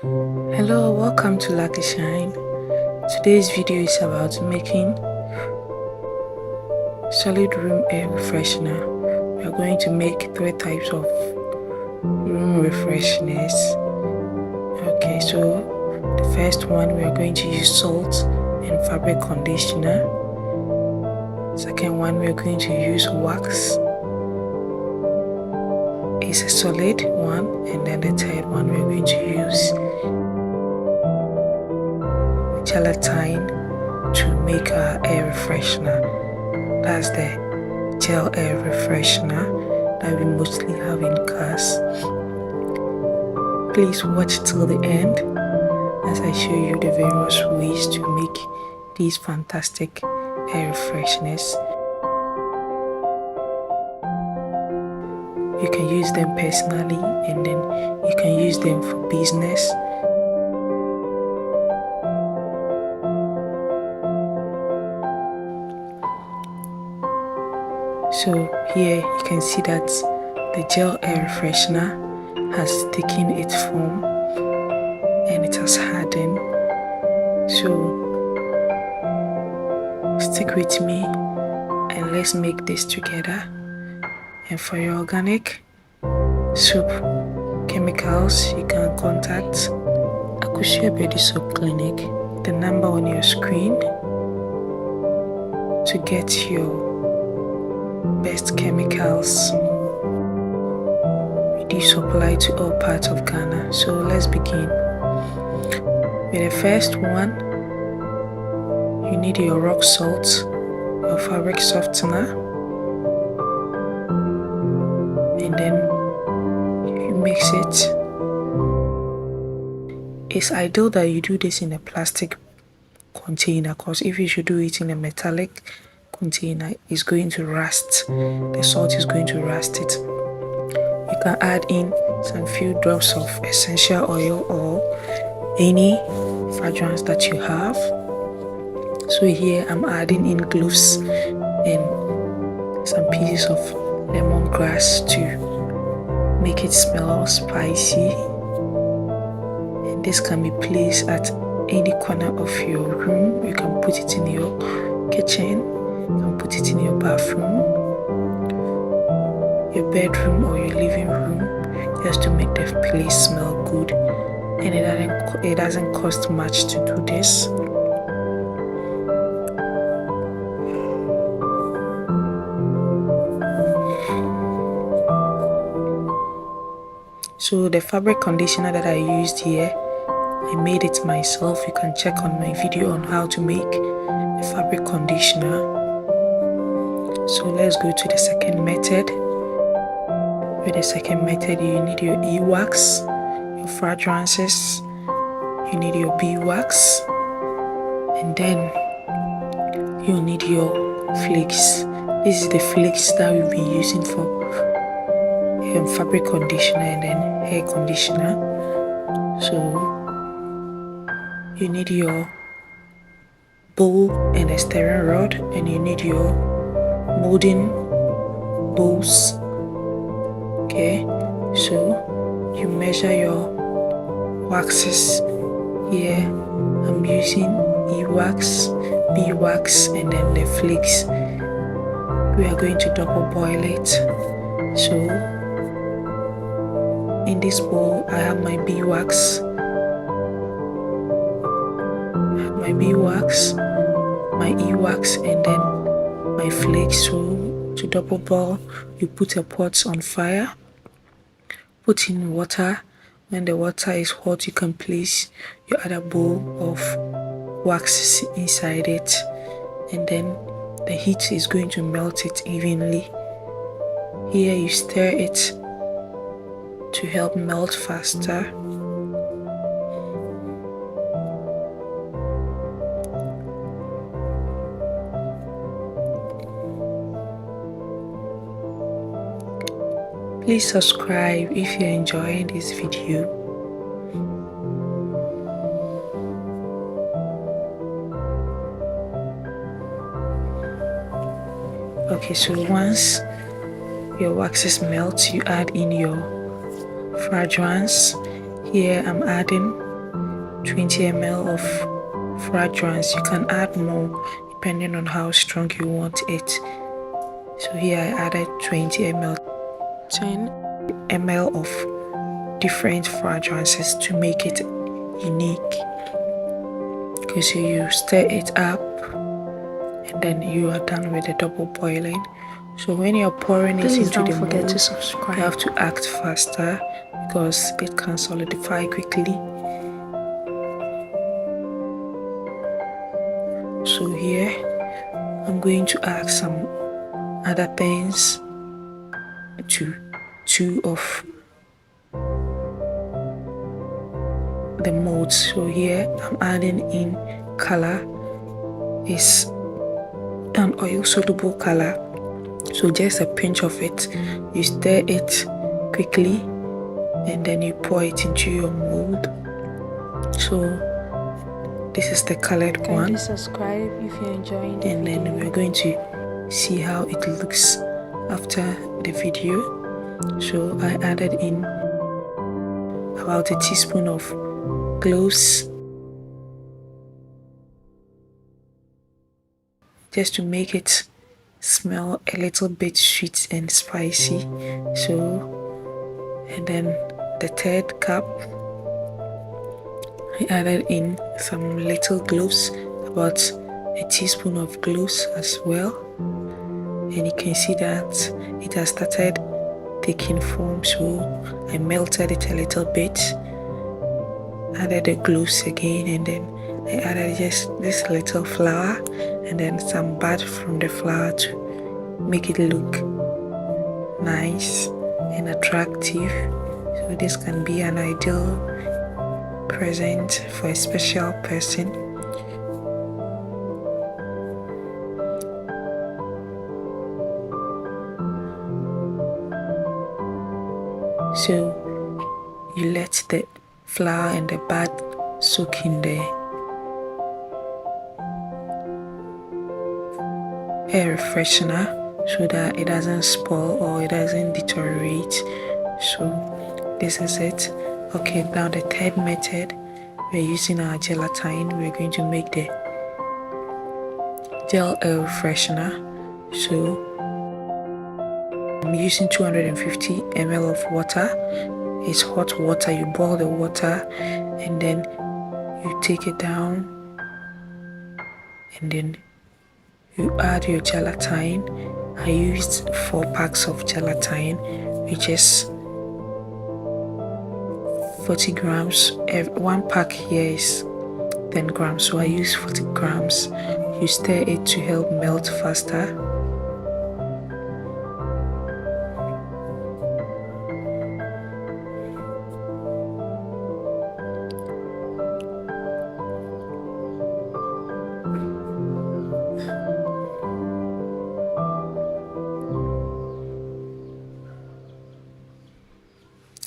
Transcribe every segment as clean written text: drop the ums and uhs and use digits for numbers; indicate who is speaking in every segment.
Speaker 1: Hello, welcome to Lucky Shine. Today's video is about making solid room air freshener. We are going to make 3 types of room refresheners. Okay, so the first one, we are going to use salt and fabric conditioner. Second one, we are going to use wax. It's a solid one. And then the third one, we are going to use gelatin to make our air freshener. That's the gel air freshener that we mostly have in cars. Please watch till the end as I show you the various ways to make these fantastic air fresheners. You can use them personally, and then you can use them for business. So here you can see that the gel air freshener has taken its form and it has hardened. So stick with me and let's make this together. And for your organic soap chemicals, you can contact Akushia Bedi Soap Clinic, the number on your screen, to get your best chemicals. We do supply to all parts of Ghana. So let's begin. With the first one, you need your rock salt, your fabric softener, and then you mix it. It's ideal that you do this in a plastic container, because if you should do it in a metallic container, it's going to rust. The salt is going to rust it. You can add in some few drops of essential oil or any fragrance that you have. So here I'm adding in cloves and some pieces of lemongrass to make it smell spicy. And this can be placed at any corner of your room. You can put it in your kitchen, you can put it in your bathroom, your bedroom, or your living room, just to make the place smell good. And it doesn't cost much to do this. So the fabric conditioner that I used here, I made it myself. You can check on my video on how to make a fabric conditioner. So let's go to the second method. With the second method, you need your e-wax, your fragrances, you need your beeswax, and then you need your flakes. This is the flakes that we'll be using for fabric conditioner and then hair conditioner. So you need your bowl and a stirring rod, and you need your molding bowls. Okay, so you measure your waxes. Here I'm using e-wax, beeswax, and then the flakes. We are going to double boil it. So in this bowl I have my beeswax, my e-wax, and then my flakes. So to double boil, you put a pot on fire, put in water. When the water is hot, you can place your other bowl of wax inside it, and then the heat is going to melt it evenly. Here you stir it to help melt faster. Please subscribe if you're enjoying this video. Okay, so once your waxes melt, you add in your fragrance. Here I'm adding 20 ml of fragrance. You can add more depending on how strong you want it. So here I added 20 ml, 10 ml of different fragrances to make it unique. Okay, so you stir it up and then you are done with the double boiling. So when you're pouring it into the mold, you have to act faster because it can solidify quickly. So here I'm going to add some other things to 2 of the molds. So here I'm adding in color. It's an oil soluble color, so just a pinch of it. You stir it quickly and then you pour it into your mold. So this is the colored one.
Speaker 2: Kindly subscribe if you're enjoying the
Speaker 1: and
Speaker 2: video.
Speaker 1: Then we're going to see how it looks after the video. So I added in about a teaspoon of cloves just to make it smell a little bit sweet and spicy. So, and then the third cup I added in some little cloves, about a teaspoon of cloves as well, and you can see that it has started taking form. So I melted it a little bit, added the cloves again, and then I added just this little flour and then some butter from the flour to make it look nice and attractive. So this can be an ideal present for a special person. So you let the flour and the butter soak in the air freshener so that it doesn't spoil or it doesn't deteriorate. So this is it. Okay, now the third method, we're using our gelatin. We're going to make the gel air freshener. So I'm using 250 ml of water. It's hot water. You boil the water and then you take it down and then you add your gelatin. I used 4 packs of gelatin, which is 40 grams. 1 pack here is 10 grams, so I use 40 grams. You stir it to help melt faster.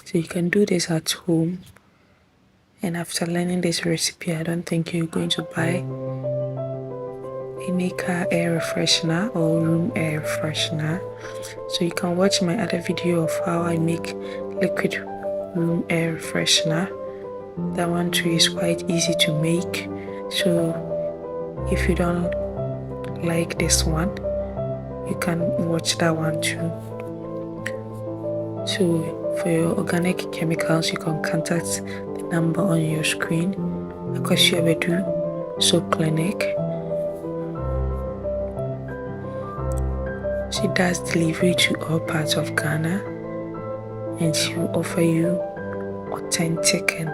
Speaker 1: So you can do this at home, and after learning this recipe, I don't think you're going to buy any car air freshener or room air freshener. So you can watch my other video of how I make liquid room air freshener. That one too is quite easy to make. So if you don't like this one, you can watch that one too. So for your organic chemicals, you can contact the number on your screen. Akwasi Abedu Soap Clinic. She does delivery to all parts of Ghana, and she will offer you authentic and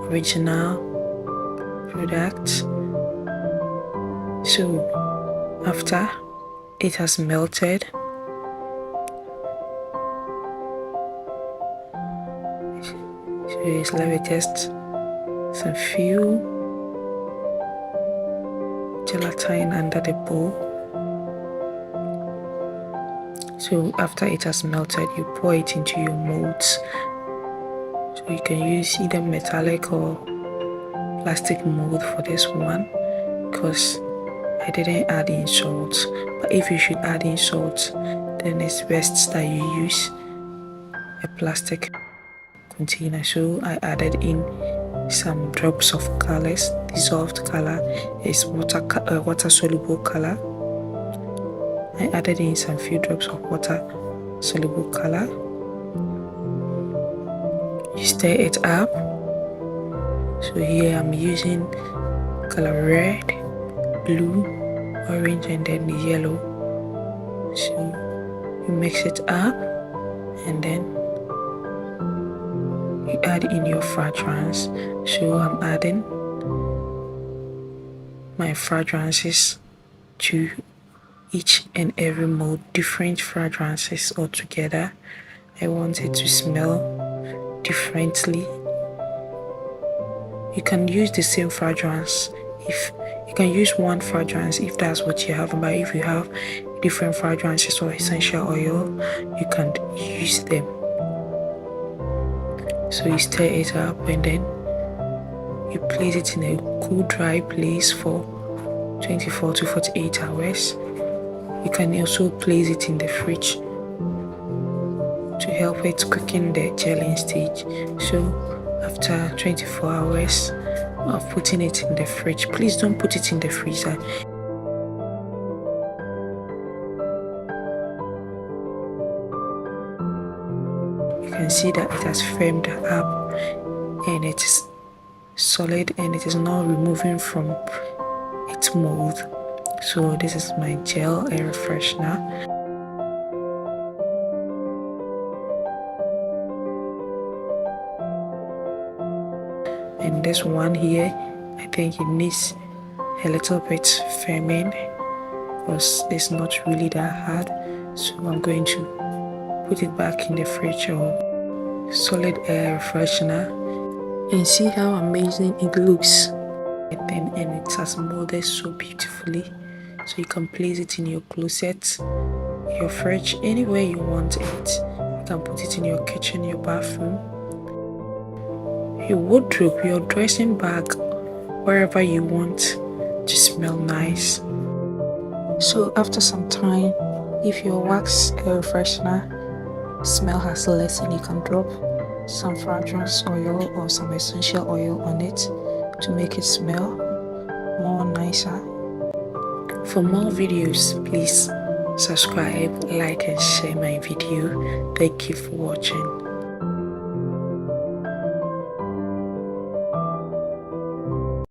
Speaker 1: original products. So after it has melted, so just let it just some few gelatin under the bowl. So after it has melted, you pour it into your molds. So you can use either metallic or plastic mold for this one, because I didn't add in salt. But if you should add in salt, then it's best that you use a plastic container. So I added in some drops of colors. Dissolved color is water soluble color. I added in some few drops of water soluble color. You stir it up. So here I'm using color red, blue, orange, and then yellow. So you mix it up, and then you add in your fragrance. So I'm adding my fragrances to each and every mold, different fragrances all together. I want it to smell differently. You can use the same fragrance if you can use one fragrance if that's what you have, but if you have different fragrances or essential oil, you can use them. So you stir it up, and then you place it in a cool, dry place for 24 to 48 hours. You can also place it in the fridge to help it quicken the gelling stage. So after 24 hours of putting it in the fridge, please don't put it in the freezer. You can see that it has firmed up and it is solid and it is not removing from its mold. So this is my gel air freshener. And this one here, I think it needs a little bit firming because it's not really that hard. So I'm going to put it back in the fridge or solid air freshener and see how amazing it looks. And it has molded so beautifully. So you can place it in your closet, your fridge, anywhere you want it. You can put it in your kitchen, your bathroom, your wardrobe, your dressing bag, wherever you want to smell nice. So after some time, if your wax air freshener smell has lessened, you can drop some fragrance oil or some essential oil on it to make it smell more nicer. For more videos, please subscribe, like, and share my video. Thank you for watching.